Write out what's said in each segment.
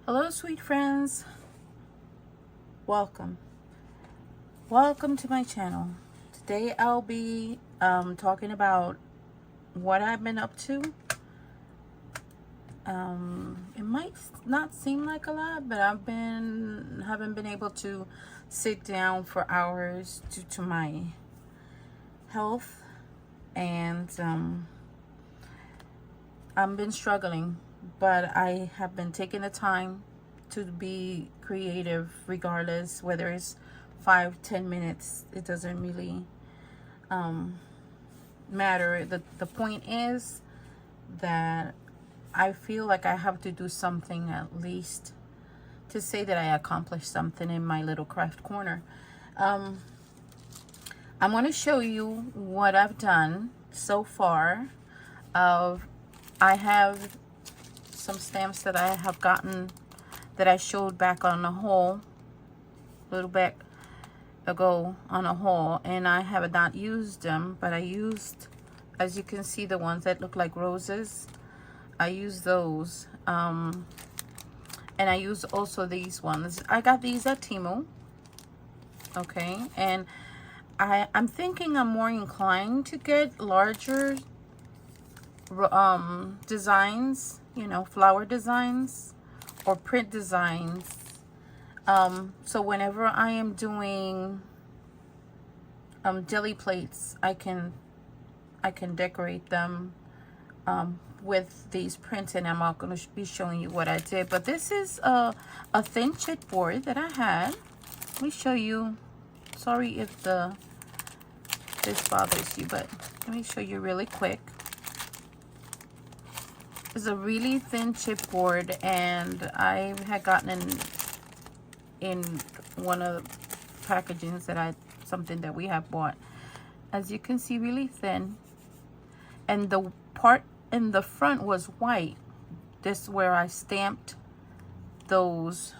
Hello, sweet friends. Welcome. Welcome to my channel. Today I'll be talking about what I've been up to. It might not seem like a lot, but haven't been able to sit down for hours due to my health, and I've been struggling, but I have been taking the time to be creative regardless, whether it's 5-10 minutes. It doesn't really matter. The point is that I feel like I have to do something at least to say that I accomplished something in my little craft corner. I'm going to show you what I've done so far. I have some stamps that I have gotten that I showed back on the haul a little bit ago on a haul, and I have not used them, but I used, as you can see, the ones that look like roses. I use those, and I use also these ones. I got these at Temu, okay, and I'm thinking I'm more inclined to get larger designs, you know, flower designs or print designs. So whenever I am doing Gelli plates, I can decorate them with these prints, and I'm not going to be showing you what I did. But this is a thin chipboard that I had. Let me show you. Sorry if this bothers you, but let me show you really quick. It's a really thin chipboard, and I had gotten in one of the packagings that something that we have bought. As you can see, really thin, and the part in the front was white. This is where I stamped those.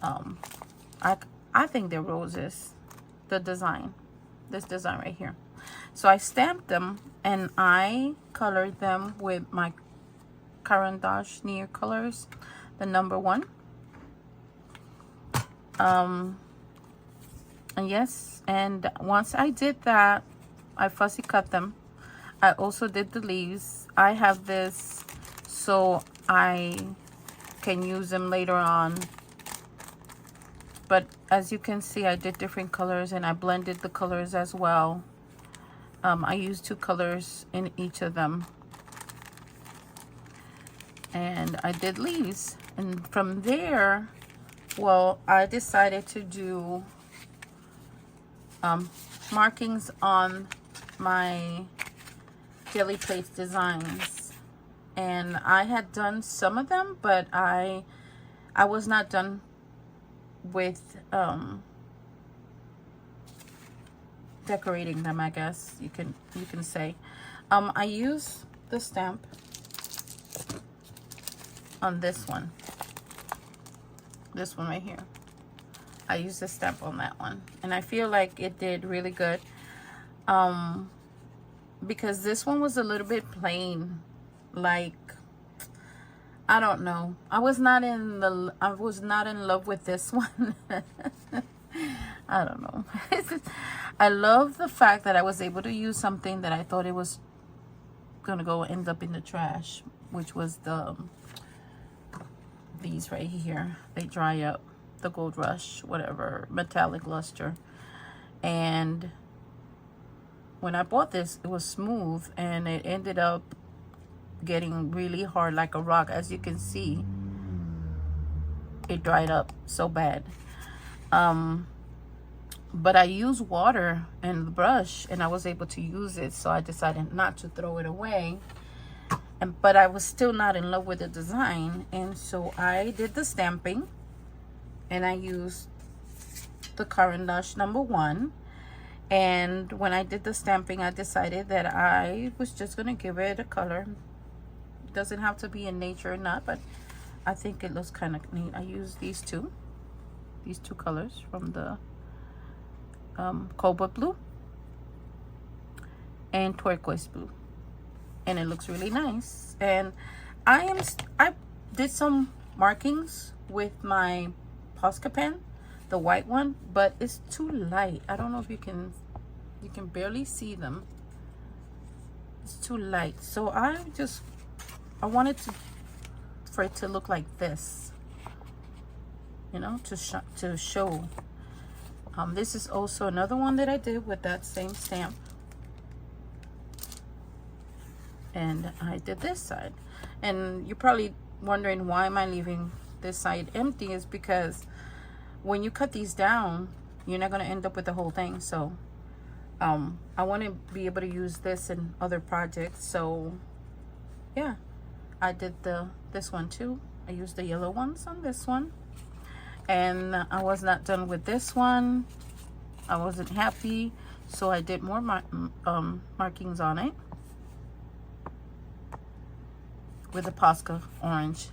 I think they're roses. The design, this design right here. So I stamped them and I colored them with my Caran d'Ache near colors, the number 1. And yes, and once I did that, I fussy cut them. I also did the leaves. I have this so I can use them later on. But as you can see, I did different colors and I blended the colors as well. I used 2 colors in each of them. And I did leaves. And from there, well, I decided to do markings on my Gelli Plate designs. And I had done some of them, but I was not done with decorating them, I guess you can say. I use the stamp on this one right here. I used the stamp on that one, and I feel like it did really good, because this one was a little bit plain. Like, I don't know, I was not in love with this one. I don't know. I love the fact that I was able to use something that I thought it was gonna end up in the trash, which was these right here. They dry up, the Gold Rush, whatever, metallic luster. And when I bought this, it was smooth, and it ended up getting really hard like a rock. As you can see, it dried up so bad. But I used water and the brush, and I was able to use it, so I decided not to throw it away. But I was still not in love with the design, and so I did the stamping, and I used the Caran d'Ache number 1. And when I did the stamping, I decided that I was just gonna give it a color. It doesn't have to be in nature or not, but I think it looks kind of neat. I used these two colors from the cobalt blue and turquoise blue, and it looks really nice. And I did some markings with my Posca pen, the white one, but it's too light. I don't know if you can barely see them. It's too light. So I wanted for it to look like this, you know, to show. This is also another one that I did with that same stamp. And I did this side. And you're probably wondering, why am I leaving this side empty? Is because when you cut these down, you're not going to end up with the whole thing. So I want to be able to use this in other projects. So yeah, I did this one too. I used the yellow ones on this one. And I was not done with this one. I wasn't happy, so I did more markings on it with the Posca orange.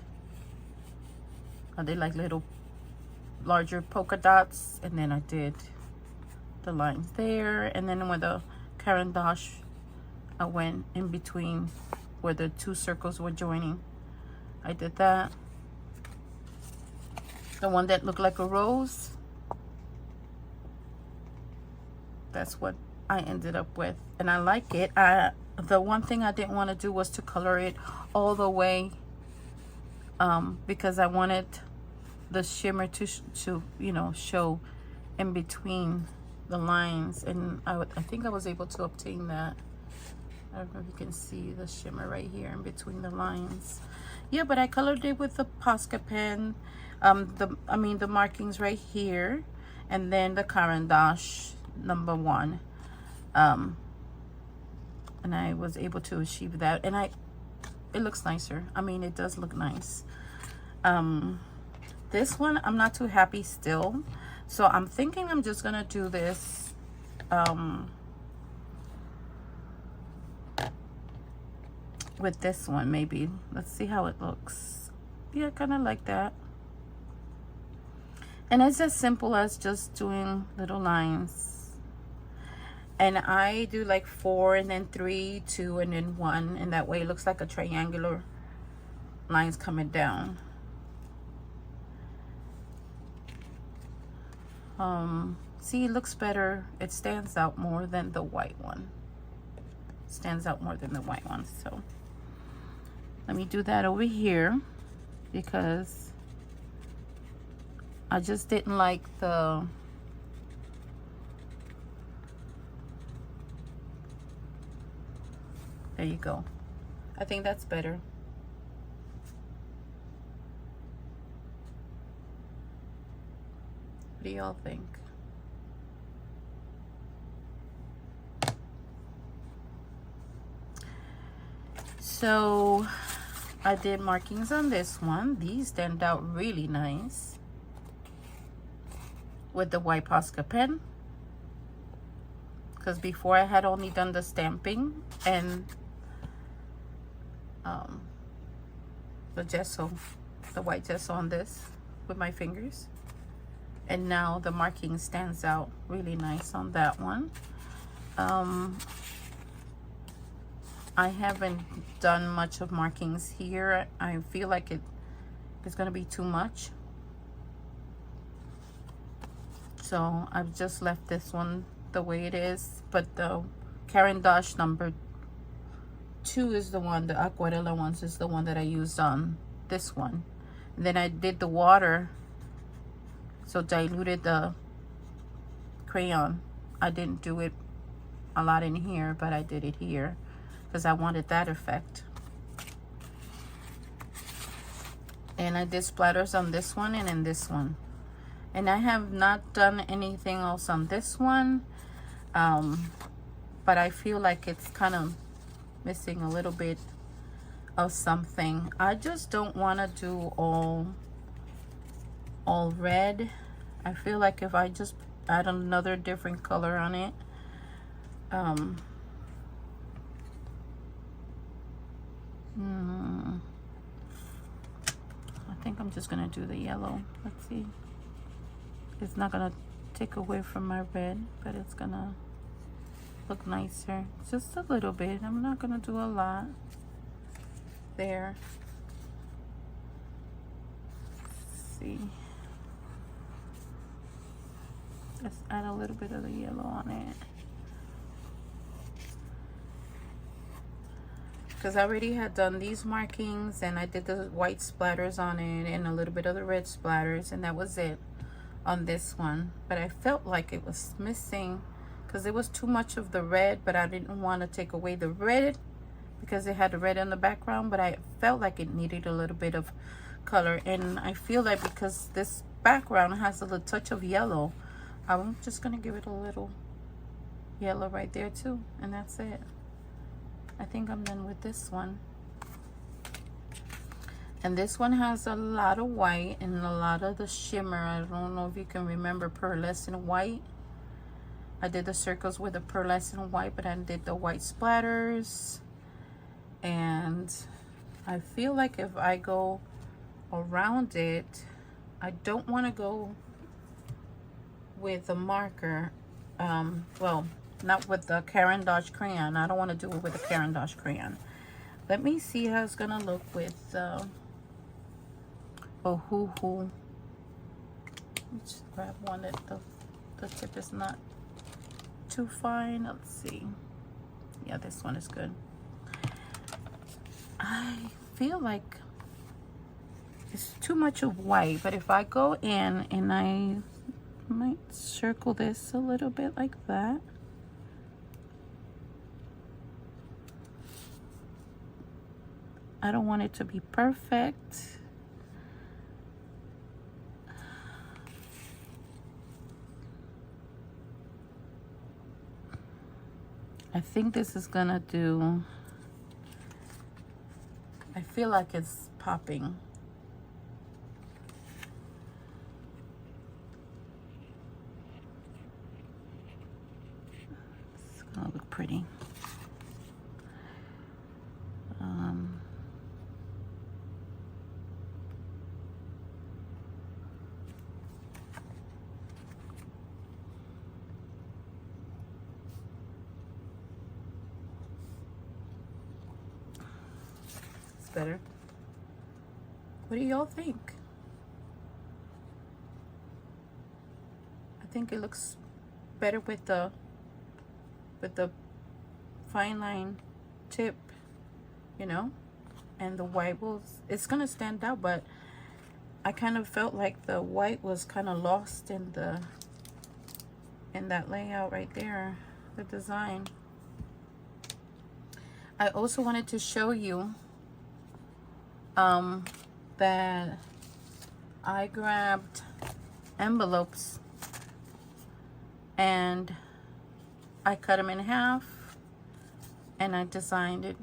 I did like little larger polka dots, and then I did the lines there, and then with the Caran d'Ache I went in between where the two circles were joining. I did that. The one that looked like a rose, that's what I ended up with, and I like it. The one thing I didn't want to do was to color it all the way, because I wanted the shimmer to you know, show in between the lines, and I think I was able to obtain that. I don't know if you can see the shimmer right here in between the lines. Yeah, but I colored it with the Posca pen. The markings right here, and then the Caran d'Ache #1. And I was able to achieve that, and it looks nicer. I mean, it does look nice. This one I'm not too happy still, so I'm thinking I'm just gonna do this with this one maybe. Let's see how it looks. Yeah, kind of like that. And it's as simple as just doing little lines. And I do like 4 and then 3, 2 and then 1, and that way it looks like a triangular lines coming down. See, it looks better. It stands out more than the white one. Stands out more than the white one. So let me do that over here, because I just didn't like the there you go. I think that's better. What do y'all think? So I did markings on this one. These stand out really nice with the white Posca pen, because before I had only done the stamping and the gesso, the white gesso on this with my fingers, and now the marking stands out really nice on that one. I haven't done much of markings here. I feel like it's gonna be too much, so I've just left this one the way it is. But the Caran d'Ache #2 is the one, the Aquarella ones is the one that I used on this one. And then I did the water, so diluted the crayon. I didn't do it a lot in here, but I did it here because I wanted that effect. And I did splatters on this one and in this one. And I have not done anything else on this one, but I feel like it's kind of missing a little bit of something. I just don't want to do all red. I feel like if I just add another different color on it, I think I'm just gonna do the yellow. Let's see. It's not gonna take away from my red, but it's gonna look nicer. Just a little bit. I'm not gonna do a lot there. see. Let's add a little bit of the yellow on it. Because I already had done these markings and I did the white splatters on it and a little bit of the red splatters, and that was it on this one. But I felt like it was missing because it was too much of the red, but I didn't want to take away the red because it had the red in the background, but I felt like it needed a little bit of color. And I feel like because this background has a little touch of yellow, I'm just gonna give it a little yellow right there too, and that's it. I think I'm done with this one. And this one has a lot of white and a lot of the shimmer. I don't know if you can remember pearlescent white. I did the circles with the pearlescent white, but I did the white splatters. And I feel like if I go around it, I don't want to go with a marker. Well, not with the Caran d'Ache crayon. I don't want to do it with a Caran d'Ache crayon. Let me see how it's gonna look with Ohuhu. Let's grab one that the tip is not too fine. Let's see. Yeah, this one is good. I feel like it's too much of white, but if I go in and I might circle this a little bit like that. I don't want it to be perfect. I think this is gonna do, I feel like it's popping. It's gonna look pretty. Better. What do y'all think? I think it looks better with the fine line tip, you know, and the white will, it's gonna stand out, but I kind of felt like the white was kind of lost in that layout right there, the design. I also wanted to show you that I grabbed envelopes and I cut them in half and I designed it.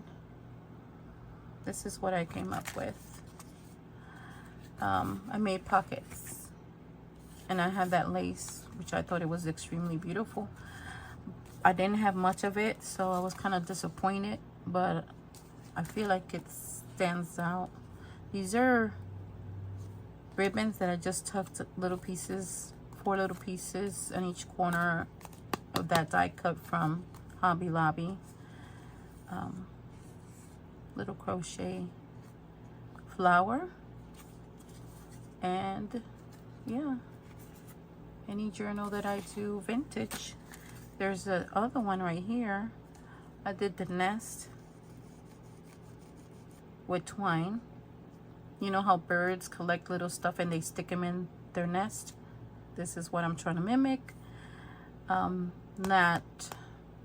This is what I came up with. I made pockets and I had that lace, which I thought it was extremely beautiful. I didn't have much of it, so I was kind of disappointed, but I feel like it stands out. These are ribbons that I just tucked little pieces, 4 little pieces on each corner of that die cut from Hobby Lobby. Little crochet flower, and yeah, any journal that I do vintage. There's the other one right here. I did the nest with twine. You know how birds collect little stuff and they stick them in their nest? This is what I'm trying to mimic. That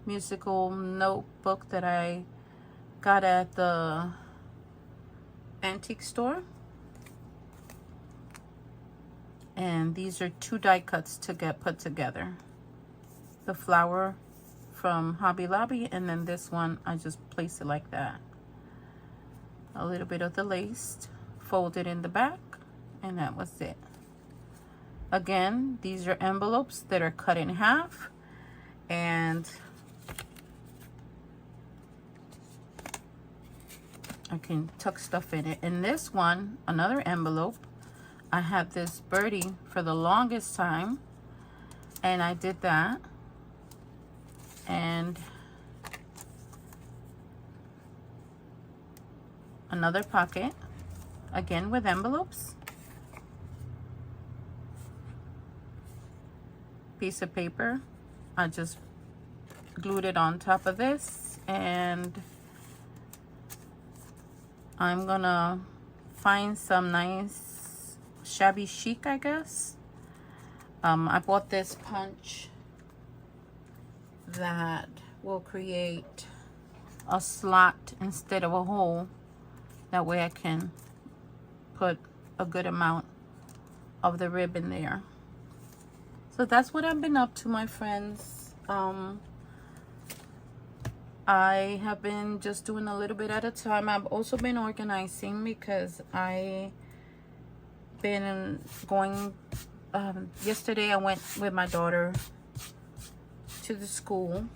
musical notebook that I got at the antique store. And these are 2 die cuts to get put together. The flower from Hobby Lobby, and then this one, I just place it like that. A little bit of the lace folded in the back, and that was it. Again, these are envelopes that are cut in half, and I can tuck stuff in it. In this one, another envelope, I had this birdie for the longest time, and I did that. And another pocket, again with envelopes. piece of paper. I just glued it on top of this, and I'm gonna find some nice shabby chic, I guess. I bought this punch that will create a slot instead of a hole. That way I can put a good amount of the ribbon there. So that's what I've been up to, my friends. I have been just doing a little bit at a time. I've also been organizing because I been going, yesterday I went with my daughter to the school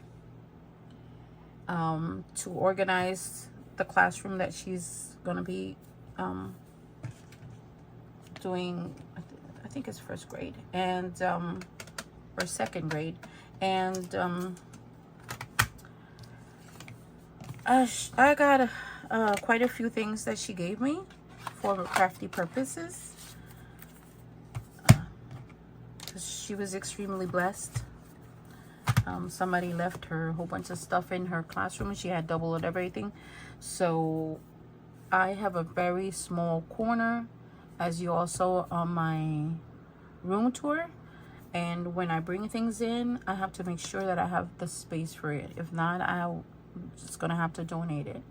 to organize the classroom that she's gonna be doing. I think it's first grade and or second grade, and I got quite a few things that she gave me for crafty purposes. She was extremely blessed. Somebody left her a whole bunch of stuff in her classroom. She had double of everything. So I have a very small corner, as you also on my room tour. And when I bring things in, I have to make sure that I have the space for it. If not, I'm just gonna have to donate it.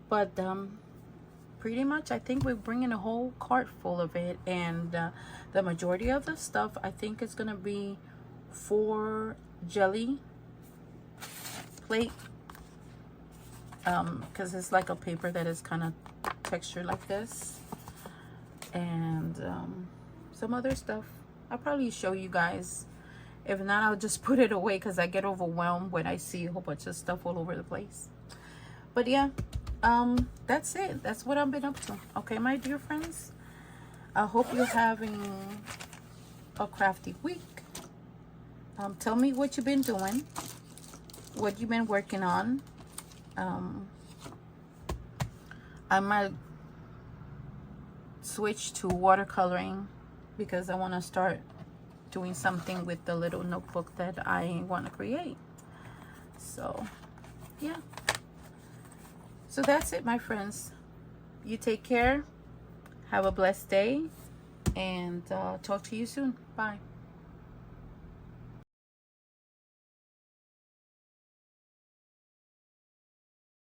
But pretty much I think we're bringing a whole cart full of it, and the majority of the stuff I think is gonna be for Gelli Plate, because it's like a paper that is kind of textured like this, and some other stuff I'll probably show you guys. If not, I'll just put it away because I get overwhelmed when I see a whole bunch of stuff all over the place. But yeah, that's it. That's what I've been up to. Okay, my dear friends, I hope you're having a crafty week. Tell me what you've been doing, what you've been working on. I might switch to watercoloring because I want to start doing something with the little notebook that I want to create. So yeah, so that's it, my friends. You take care, have a blessed day, and talk to you soon. Bye.